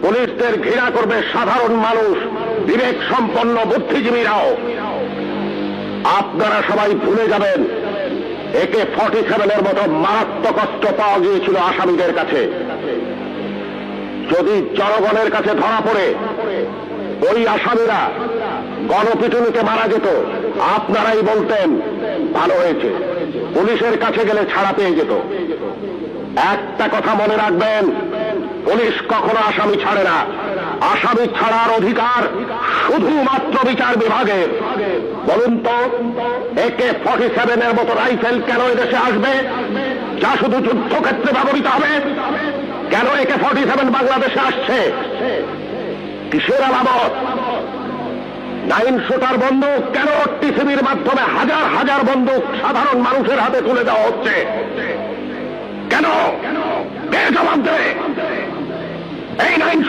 পুলিশদের ঘৃণা করবে সাধারণ মানুষ, বিবেক সম্পন্ন বুদ্ধিজীবীরাও। আপনারা সবাই ভুলে যাবেন AK-47 মতো মারাত্মক অস্ত্র পাওয়া গিয়েছিল আসামিদের কাছে। যদি জনগণের কাছে ধরা পড়ে ওই আসামিরা গণপিটুনিতে মারা যেত, আপনারাই বলতেন ভালো হয়েছে, পুলিশের কাছে গেলে ছাড়া পেয়ে যেত। একটা কথা মনে রাখবেন, পুলিশ কখনো আসামি ছাড়ে না। আসামি ছাড়ার অধিকার শুধুমাত্র বিচার বিভাগের। বলুন তো, AK-47 মতো রাইফেল কেন এদেশে আসবে, যা শুধু যুদ্ধক্ষেত্রে ব্যবহৃত হবে? কেন AK-47 বাংলাদেশে আসছে? কিসের আলামত? 9 শুটার বন্দুক কেন TCBর মাধ্যমে হাজার হাজার বন্দুক সাধারণ মানুষের হাতে তুলে দেওয়া হচ্ছে? কেন? কে জবাব দেবে? এই 9